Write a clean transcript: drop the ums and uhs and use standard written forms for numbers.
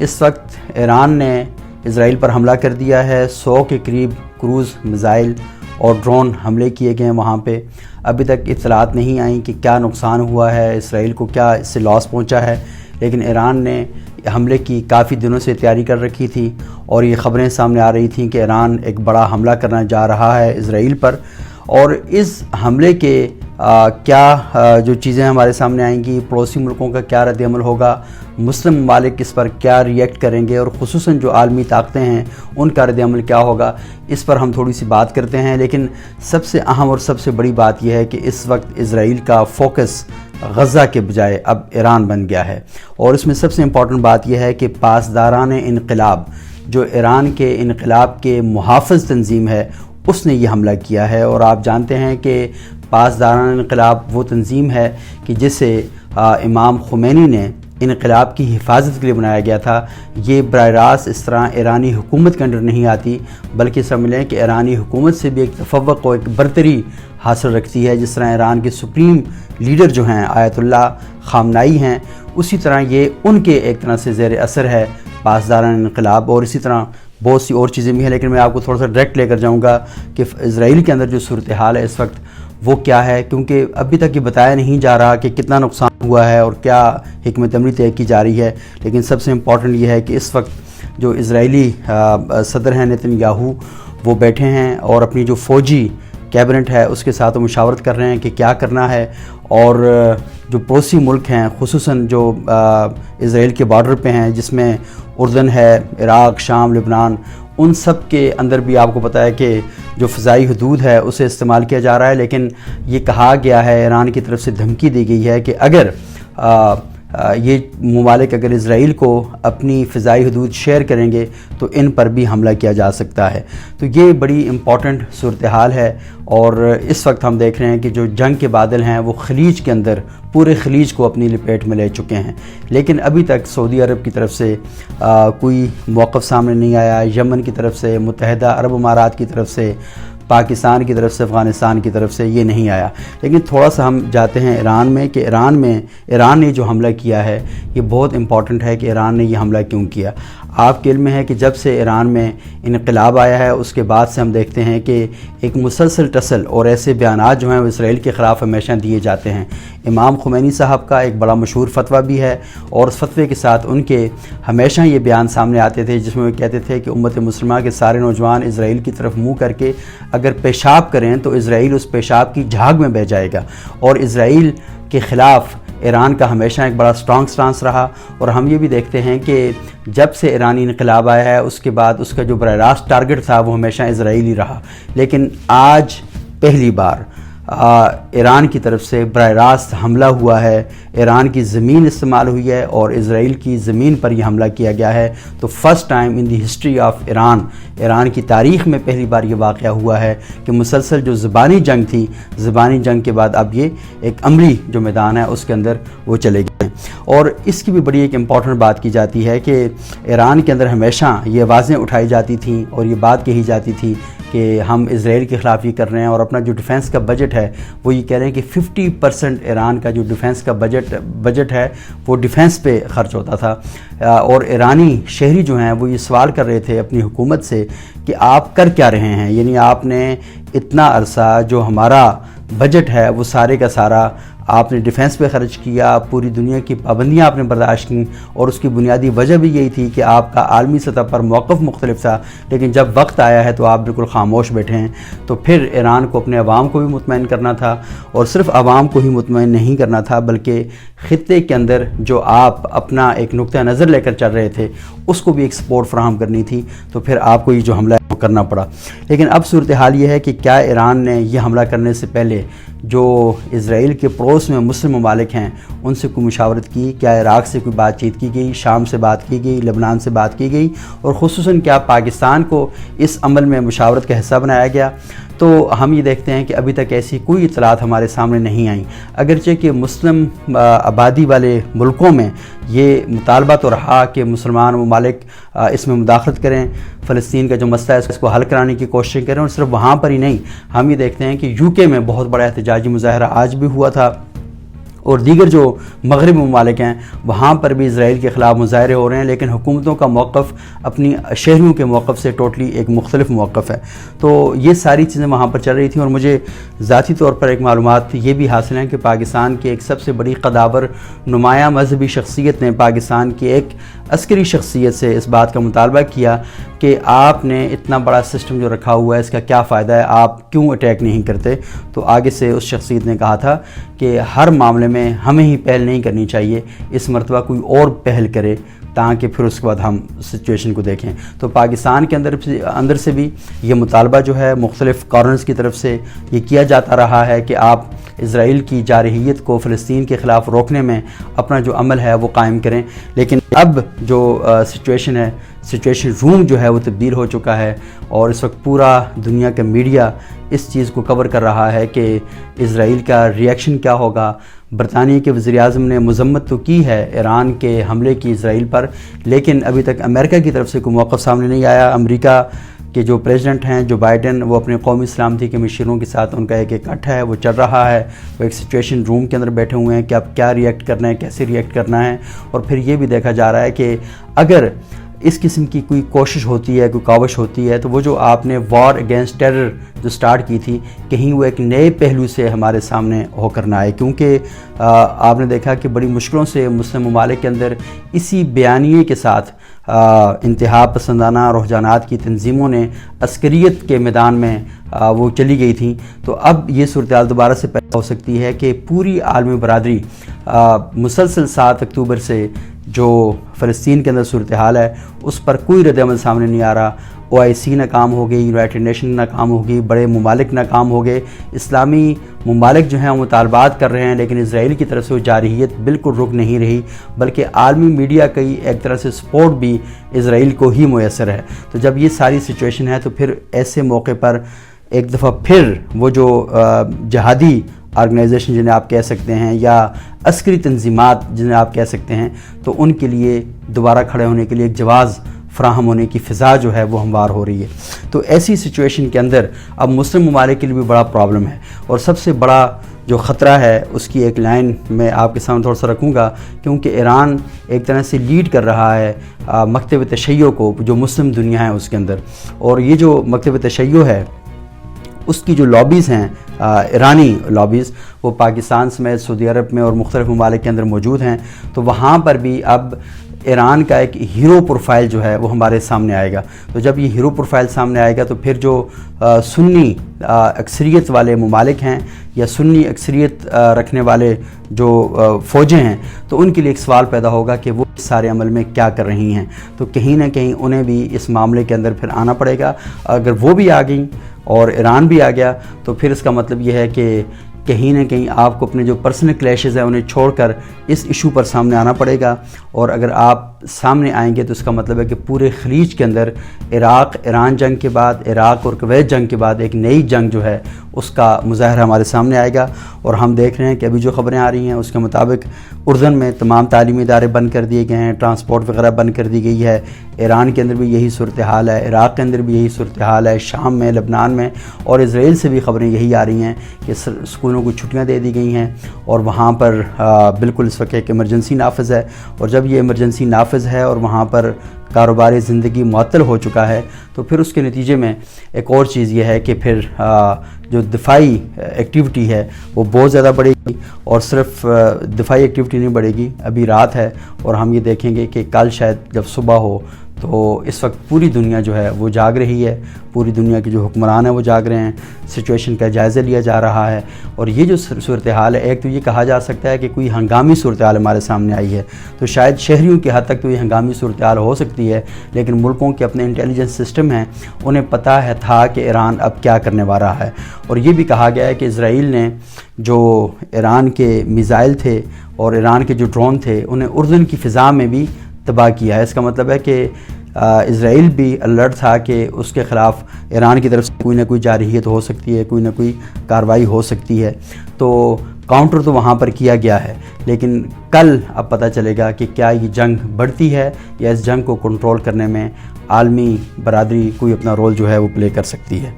اس وقت ایران نے اسرائیل پر حملہ کر دیا ہے. 100 کے قریب کروز میزائل اور ڈرون حملے کیے گئے ہیں وہاں پہ. ابھی تک اطلاعات نہیں آئیں کہ کیا نقصان ہوا ہے, اسرائیل کو کیا اس سے لاس پہنچا ہے, لیکن ایران نے حملے کی کافی دنوں سے تیاری کر رکھی تھی اور یہ خبریں سامنے آ رہی تھیں کہ ایران ایک بڑا حملہ کرنا جا رہا ہے اسرائیل پر. اور اس حملے کے کیا جو چیزیں ہمارے سامنے آئیں گی, پڑوسی ملکوں کا کیا رد عمل ہوگا, مسلم ممالک اس پر کیا ریئیکٹ کریں گے, اور خصوصاً جو عالمی طاقتیں ہیں ان کا رد عمل کیا ہوگا, اس پر ہم تھوڑی سی بات کرتے ہیں. لیکن سب سے اہم اور سب سے بڑی بات یہ ہے کہ اس وقت اسرائیل کا فوکس غزہ کے بجائے اب ایران بن گیا ہے. اور اس میں سب سے امپورٹنٹ بات یہ ہے کہ پاسداران انقلاب, جو ایران کے انقلاب کے محافظ تنظیم ہے, اس نے یہ حملہ کیا ہے. اور آپ جانتے ہیں کہ پاسداران انقلاب وہ تنظیم ہے کہ جسے امام خمینی نے انقلاب کی حفاظت کے لیے بنایا گیا تھا. یہ براہ راست اس طرح ایرانی حکومت کے انڈر نہیں آتی, بلکہ سمجھ لیں کہ ایرانی حکومت سے بھی ایک تفوق و ایک برتری حاصل رکھتی ہے. جس طرح ایران کے سپریم لیڈر جو ہیں آیت اللہ خامنائی ہیں, اسی طرح یہ ان کے ایک طرح سے زیر اثر ہے پاسداران انقلاب. اور اسی طرح بہت سی اور چیزیں بھی ہیں, لیکن میں آپ کو تھوڑا سا ڈائریکٹ لے کر جاؤں گا کہ اسرائیل کے اندر جو صورتحال ہے اس وقت وہ کیا ہے, کیونکہ ابھی تک یہ بتایا نہیں جا رہا کہ کتنا نقصان ہوا ہے اور کیا حکمت عملی طے کی جا رہی ہے. لیکن سب سے امپورٹنٹ یہ ہے کہ اس وقت جو اسرائیلی صدر ہیں نیتن یاہو, وہ بیٹھے ہیں اور اپنی جو فوجی کیبنٹ ہے اس کے ساتھ وہ مشاورت کر رہے ہیں کہ کیا کرنا ہے. اور جو پڑوسی ملک ہیں, خصوصاً جو اسرائیل کے بارڈر پہ ہیں, جس میں اردن ہے, عراق, شام, لبنان, ان سب کے اندر بھی آپ کو پتہ ہے کہ جو فضائی حدود ہے اسے استعمال کیا جا رہا ہے. لیکن یہ کہا گیا ہے, ایران کی طرف سے دھمکی دی گئی ہے کہ اگر یہ ممالک اگر اسرائیل کو اپنی فضائی حدود شیئر کریں گے تو ان پر بھی حملہ کیا جا سکتا ہے. تو یہ بڑی امپورٹنٹ صورتحال ہے. اور اس وقت ہم دیکھ رہے ہیں کہ جو جنگ کے بادل ہیں وہ خلیج کے اندر پورے خلیج کو اپنی لپیٹ میں لے چکے ہیں. لیکن ابھی تک سعودی عرب کی طرف سے کوئی موقف سامنے نہیں آیا, یمن کی طرف سے, متحدہ عرب امارات کی طرف سے, پاکستان کی طرف سے, افغانستان کی طرف سے یہ نہیں آیا. لیکن تھوڑا سا ہم جاتے ہیں ایران میں کہ ایران نے جو حملہ کیا ہے یہ بہت امپورٹنٹ ہے کہ ایران نے یہ حملہ کیوں کیا. آپ کے علم میں ہے کہ جب سے ایران میں انقلاب آیا ہے اس کے بعد سے ہم دیکھتے ہیں کہ ایک مسلسل ٹسل اور ایسے بیانات جو ہیں وہ اسرائیل کے خلاف ہمیشہ دیے جاتے ہیں. امام خمینی صاحب کا ایک بڑا مشہور فتویٰ بھی ہے, اور اس فتوے کے ساتھ ان کے ہمیشہ یہ بیان سامنے آتے تھے جس میں وہ کہتے تھے کہ امت مسلمہ کے سارے نوجوان اسرائیل کی طرف منہ کر کے اگر پیشاب کریں تو اسرائیل اس پیشاب کی جھاگ میں بہہ جائے گا. اور اسرائیل کے خلاف ایران کا ہمیشہ ایک بڑا سٹرانگ سٹانس رہا. اور ہم یہ بھی دیکھتے ہیں کہ جب سے ایرانی انقلاب آیا ہے اس کے بعد اس کا جو براہ راست ٹارگٹ تھا وہ ہمیشہ اسرائیل ہی رہا. لیکن آج پہلی بار ایران کی طرف سے براہ راست حملہ ہوا ہے, ایران کی زمین استعمال ہوئی ہے اور اسرائیل کی زمین پر یہ حملہ کیا گیا ہے. تو first time in the history of Iran کی تاریخ میں پہلی بار یہ واقعہ ہوا ہے کہ مسلسل جو زبانی جنگ تھی, زبانی جنگ کے بعد اب یہ ایک عملی جو میدان ہے اس کے اندر وہ چلے گئے. اور اس کی بھی بڑی ایک امپورٹنٹ بات کی جاتی ہے کہ ایران کے اندر ہمیشہ یہ آوازیں اٹھائی جاتی تھیں اور یہ بات کہی جاتی تھی کہ ہم اسرائیل کے خلاف یہ کر رہے ہیں, اور اپنا جو ڈیفنس کا بجٹ ہے وہ یہ کہہ رہے ہیں کہ 50% ایران کا جو ڈیفنس کا بجٹ ہے وہ ڈیفنس پہ خرچ ہوتا تھا. اور ایرانی شہری جو ہیں وہ یہ سوال کر رہے تھے اپنی حکومت سے کہ آپ کر کیا رہے ہیں, یعنی آپ نے اتنا عرصہ جو ہمارا بجٹ ہے وہ سارے کا سارا آپ نے ڈیفنس پہ خرچ کیا, پوری دنیا کی پابندیاں آپ نے برداشت کی, اور اس کی بنیادی وجہ بھی یہی تھی کہ آپ کا عالمی سطح پر موقف مختلف تھا. لیکن جب وقت آیا ہے تو آپ بالکل خاموش بیٹھے ہیں. تو پھر ایران کو اپنے عوام کو بھی مطمئن کرنا تھا, اور صرف عوام کو ہی مطمئن نہیں کرنا تھا بلکہ خطے کے اندر جو آپ اپنا ایک نقطہ نظر لے کر چل رہے تھے اس کو بھی ایک سپورٹ فراہم کرنی تھی. تو پھر آپ کو یہ جو حملہ ہے وہ کرنا پڑا. لیکن اب صورتحال یہ ہے کہ کیا ایران نے یہ حملہ کرنے سے پہلے جو اسرائیل کے پڑوس میں مسلم ممالک ہیں ان سے کوئی مشاورت کی, کیا عراق سے کوئی بات چیت کی گئی, شام سے بات کی گئی, لبنان سے بات کی گئی, اور خصوصاً کیا پاکستان کو اس عمل میں مشاورت کا حصہ بنایا گیا؟ تو ہم یہ دیکھتے ہیں کہ ابھی تک ایسی کوئی اطلاعات ہمارے سامنے نہیں آئیں. اگرچہ کہ مسلم آبادی والے ملکوں میں یہ مطالبہ تو رہا کہ مسلمان ممالک اس میں مداخلت کریں, فلسطین کا جو مسئلہ ہے اس کو حل کرانے کی کوششیں کریں. اور صرف وہاں پر ہی نہیں, ہم یہ دیکھتے ہیں کہ UK میں بہت بڑا احتجاجی مظاہرہ آج بھی ہوا تھا, اور دیگر جو مغربی ممالک ہیں وہاں پر بھی اسرائیل کے خلاف مظاہرے ہو رہے ہیں، لیکن حکومتوں کا موقف اپنی شہریوں کے موقف سے ٹوٹلی ایک مختلف موقف ہے۔ تو یہ ساری چیزیں وہاں پر چل رہی تھیں، اور مجھے ذاتی طور پر ایک معلومات یہ بھی حاصل ہیں کہ پاکستان کی ایک سب سے بڑی قداور نمایاں مذہبی شخصیت نے پاکستان کی ایک عسکری شخصیت سے اس بات کا مطالبہ کیا کہ آپ نے اتنا بڑا سسٹم جو رکھا ہوا ہے اس کا کیا فائدہ ہے، آپ کیوں اٹیک نہیں کرتے؟ تو آگے سے اس شخصیت نے کہا تھا کہ ہر معاملے میں ہمیں ہی پہل نہیں کرنی چاہیے، اس مرتبہ کوئی اور پہل کرے تاکہ پھر اس کے بعد ہم سچویشن کو دیکھیں۔ تو پاکستان کے اندر سے بھی یہ مطالبہ جو ہے مختلف کارنرز کی طرف سے یہ کیا جاتا رہا ہے کہ آپ اسرائیل کی جارحیت کو فلسطین کے خلاف روکنے میں اپنا جو عمل ہے وہ قائم کریں، لیکن اب جو سچویشن روم جو ہے وہ تبدیل ہو چکا ہے، اور اس وقت پورا دنیا کا میڈیا اس چیز کو کور کر رہا ہے کہ اسرائیل کا ریئیکشن کیا ہوگا۔ برطانیہ کے وزیر اعظم نے مذمت تو کی ہے ایران کے حملے کی اسرائیل پر، لیکن ابھی تک امریکہ کی طرف سے کوئی موقف سامنے نہیں آیا۔ امریکہ کے جو پریزیڈنٹ ہیں جو بائیڈن، وہ اپنے قومی سلامتی کے مشیروں کے ساتھ ان کا ایک اکٹھ ہے وہ چل رہا ہے، وہ ایک سچویشن روم کے اندر بیٹھے ہوئے ہیں کہ اب کیا ریئیکٹ کرنا ہے، کیسے ریئیکٹ کرنا ہے، اور پھر یہ بھی دیکھا جا رہا ہے کہ اگر اس قسم کی کوئی کوشش ہوتی ہے، کوئی کاوش ہوتی ہے، تو وہ جو آپ نے وار اگینسٹ ٹیرر جو سٹارٹ کی تھی، کہیں وہ ایک نئے پہلو سے ہمارے سامنے ہو کر نہ آئے، کیونکہ آپ نے دیکھا کہ بڑی مشکلوں سے مسلم ممالک کے اندر اسی بیانیے کے ساتھ انتہا پسندانہ رجحانات کی تنظیموں نے عسکریت کے میدان میں وہ چلی گئی تھیں۔ تو اب یہ صورتحال دوبارہ سے پیدا ہو سکتی ہے کہ پوری عالمی برادری مسلسل 7 اکتوبر سے جو فلسطین کے اندر صورتحال ہے اس پر کوئی رد عمل سامنے نہیں آ رہا۔ OIC ناکام ہو گئی، یونائٹڈ نیشن ناکام ہو گئی، بڑے ممالک ناکام ہو گئے، اسلامی ممالک جو ہیں وہ مطالبات کر رہے ہیں، لیکن اسرائیل کی طرف سے وہ جارحیت بالکل رک نہیں رہی، بلکہ عالمی میڈیا کی ایک طرح سے سپورٹ بھی اسرائیل کو ہی میسر ہے۔ تو جب یہ ساری سچویشن ہے تو پھر ایسے موقع پر ایک دفعہ پھر وہ جو جہادی آرگنائزیشن جنہیں آپ کہہ سکتے ہیں یا عسکری تنظیمات جنہیں آپ کہہ سکتے ہیں، تو ان کے لیے دوبارہ کھڑے ہونے کے لیے ایک جواز فراہم ہونے کی فضا جو ہے وہ ہموار ہو رہی ہے۔ تو ایسی سچویشن کے اندر اب مسلم ممالک کے لیے بھی بڑا پرابلم ہے، اور سب سے بڑا جو خطرہ ہے اس کی ایک لائن میں آپ کے سامنے تھوڑا سا رکھوں گا، کیونکہ ایران ایک طرح سے لیڈ کر رہا ہے مکتب تشیع کو جو مسلم دنیا ہے اس کے اندر، اور یہ جو مکتب تشیع ہے اس کی جو لابیز ہیں ایرانی لابیز، وہ پاکستان سمیت سعودی عرب میں اور مختلف ممالک کے اندر موجود ہیں۔ تو وہاں پر بھی اب ایران کا ایک ہیرو پروفائل جو ہے وہ ہمارے سامنے آئے گا۔ تو جب یہ ہیرو پروفائل سامنے آئے گا تو پھر جو سنی اکثریت والے ممالک ہیں یا سنی اکثریت رکھنے والے جو فوجیں ہیں، تو ان کے لیے ایک سوال پیدا ہوگا کہ وہ اس سارے عمل میں کیا کر رہی ہیں۔ تو کہیں نہ کہیں انہیں بھی اس معاملے کے اندر پھر آنا پڑے گا۔ اگر وہ بھی آ گئیں اور ایران بھی آ گیا تو پھر اس کا مطلب یہ ہے کہ کہیں نہ کہیں آپ کو اپنے جو پرسنل کلیشز ہیں انہیں چھوڑ کر اس ایشو پر سامنے آنا پڑے گا، اور اگر آپ سامنے آئیں گے تو اس کا مطلب ہے کہ پورے خلیج کے اندر عراق ایران جنگ کے بعد، عراق اور کویت جنگ کے بعد ایک نئی جنگ جو ہے اس کا مظاہرہ ہمارے سامنے آئے گا۔ اور ہم دیکھ رہے ہیں کہ ابھی جو خبریں آ رہی ہیں اس کے مطابق اردن میں تمام تعلیمی ادارے بند کر دیے گئے ہیں، ٹرانسپورٹ وغیرہ بند کر دی گئی ہے، ایران کے اندر بھی یہی صورتحال ہے، عراق کے اندر بھی یہی صورتحال ہے، شام میں، لبنان میں، اور اسرائیل سے بھی خبریں یہی آ رہی ہیں کہ اسکولوں کو چھٹیاں دے دی گئی ہیں، اور وہاں پر بالکل اس وقت ایک ایمرجنسی نافذ ہے، اور جب یہ ایمرجنسی نافذ ہے اور وہاں پر کاروبار زندگی معطل ہو چکا ہے تو پھر اس کے نتیجے میں ایک اور چیز یہ ہے کہ پھر جو دفاعی ایکٹیویٹی ہے وہ بہت زیادہ بڑھے گی، اور صرف دفاعی ایکٹیویٹی نہیں بڑھے گی، ابھی رات ہے اور ہم یہ دیکھیں گے کہ کل شاید جب صبح ہو تو اس وقت پوری دنیا جو ہے وہ جاگ رہی ہے، پوری دنیا کے جو حکمران ہیں وہ جاگ رہے ہیں، سچویشن کا جائزہ لیا جا رہا ہے۔ اور یہ جو صورتحال ہے، ایک تو یہ کہا جا سکتا ہے کہ کوئی ہنگامی صورتحال ہمارے سامنے آئی ہے، تو شاید شہریوں کی حد تک تو یہ ہنگامی صورتحال ہو سکتی ہے، لیکن ملکوں کے اپنے انٹیلیجنس سسٹم ہیں، انہیں پتہ ہے تھا کہ ایران اب کیا کرنے والا ہے۔ اور یہ بھی کہا گیا ہے کہ اسرائیل نے جو ایران کے میزائل تھے اور ایران کے جو ڈرون تھے انہیں اردن کی فضا میں بھی تباہ کیا ہے۔ اس کا مطلب ہے کہ اسرائیل بھی الرٹ تھا کہ اس کے خلاف ایران کی طرف سے کوئی نہ کوئی جارحیت ہو سکتی ہے، کوئی نہ کوئی کارروائی ہو سکتی ہے، تو کاؤنٹر تو وہاں پر کیا گیا ہے، لیکن کل اب پتہ چلے گا کہ کیا یہ جنگ بڑھتی ہے یا اس جنگ کو کنٹرول کرنے میں عالمی برادری کوئی اپنا رول جو ہے وہ پلے کر سکتی ہے۔